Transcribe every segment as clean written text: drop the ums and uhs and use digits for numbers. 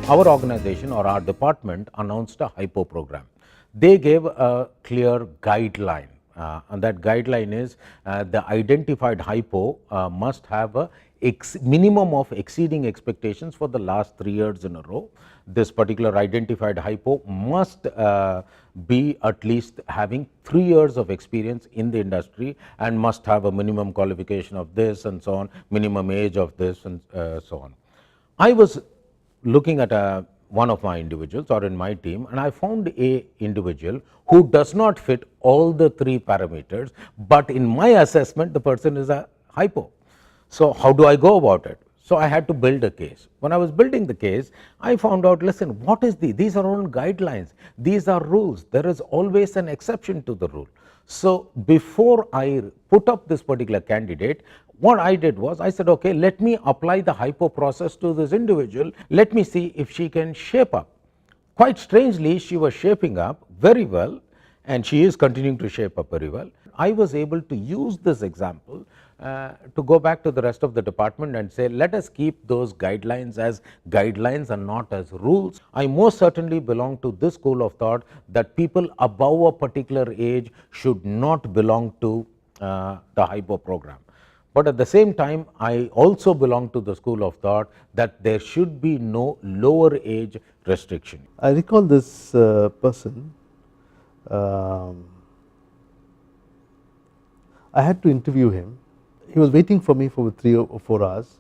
our organization or our department announced a HiPo program. They gave a clear guideline, and that guideline is the identified HiPo must have a minimum of exceeding expectations for the last 3 years in a row. This particular identified HiPo must be at least having 3 years of experience in the industry and must have a minimum qualification of this and so on, minimum age of this and so on. I was looking at one of my individuals or in my team, and I found a individual who does not fit all the 3 parameters, but in my assessment the person is a HiPo. So, how do I go about it? So, I had to build a case. When I was building the case, I found out, listen, what is these are all guidelines, these are rules, there is always an exception to the rule. So, before I put up this particular candidate, what I did was I said, okay, let me apply the HiPo process to this individual, let me see if she can shape up. Quite strangely, she was shaping up very well, and she is continuing to shape up very well. I was able to use this example to go back to the rest of the department and say, let us keep those guidelines as guidelines and not as rules. I most certainly belong to this school of thought that people above a particular age should not belong to the HiPo program. But at the same time, I also belong to the school of thought that there should be no lower age restriction. I recall this person. I had to interview him. He was waiting for me for 3 or 4 hours.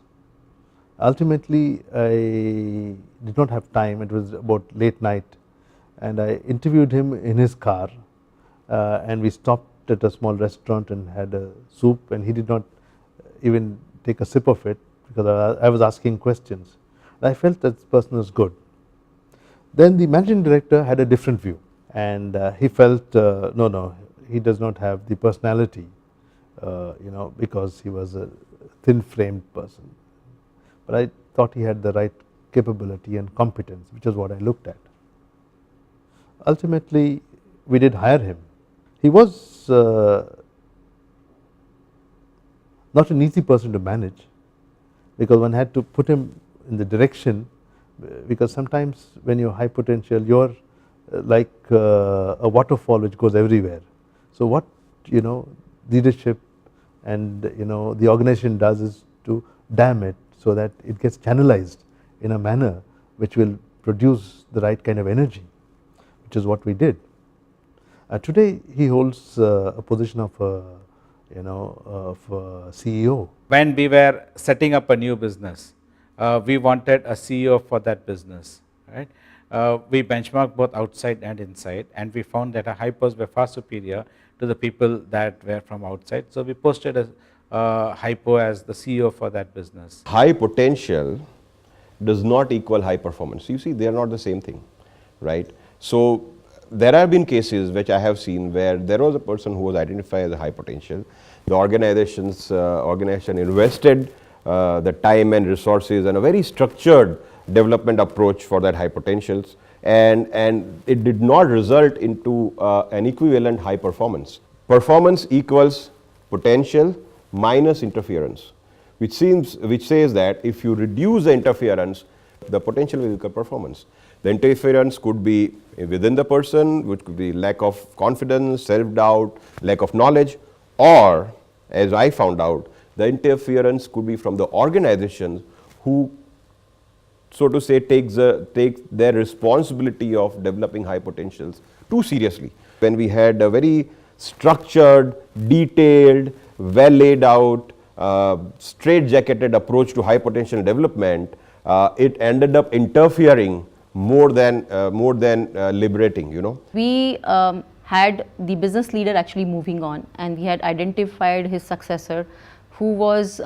Ultimately, I did not have time. It was about late night, and I interviewed him in his car, and we stopped at a small restaurant and had a soup, and he did not even take a sip of it because I was asking questions. I felt that this person was good. Then the managing director had a different view, and he felt no, he does not have the personality, because he was a thin-framed person. But I thought he had the right capability and competence, which is what I looked at. Ultimately, we did hire him. He was not an easy person to manage, because one had to put him in the direction, because sometimes when you are high potential, you are like a waterfall which goes everywhere. So what leadership and the organization does is to dam it so that it gets channelized in a manner which will produce the right kind of energy, which is what we did. Today he holds a position of CEO. When we were setting up a new business, we wanted a CEO for that business, right? We benchmarked both outside and inside, and we found that our HiPos were far superior to the people that were from outside. So we posted a HiPo as the CEO for that business. High potential does not equal high performance. You see, they are not the same thing, right? So there have been cases which I have seen where there was a person who was identified as a high potential. The organization invested the time and resources and a very structured development approach for that high potentials, and it did not result into an equivalent high performance. Performance equals potential minus interference, which says that if you reduce the interference, the potential will equal performance. The interference could be within the person, which could be lack of confidence, self-doubt, lack of knowledge, or as I found out, the interference could be from the organization who, so to say, take their responsibility of developing high potentials too seriously. When we had a very structured, detailed, well laid out, straight-jacketed approach to high potential development, it ended up interfering more than liberating. We had the business leader actually moving on, and we had identified his successor, who was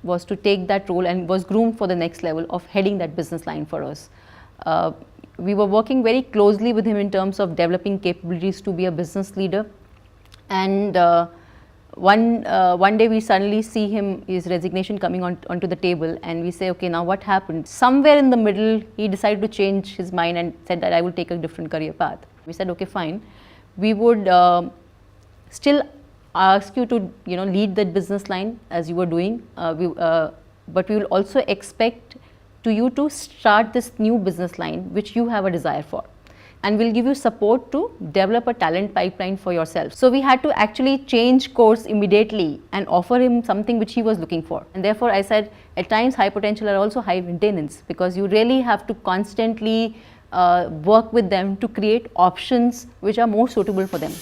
was to take that role and was groomed for the next level of heading that business line for us. We were working very closely with him in terms of developing capabilities to be a business leader, and one day we suddenly see his resignation coming onto the table, and we say, okay, now what happened? Somewhere in the middle he decided to change his mind and said that I will take a different career path. We said, okay, fine, we would still ask you to lead that business line as you were doing, but we will also expect to you to start this new business line which you have a desire for, and we'll give you support to develop a talent pipeline for yourself. So we had to actually change course immediately and offer him something which he was looking for. And therefore I said at times high potential are also high maintenance, because you really have to constantly work with them to create options which are more suitable for them.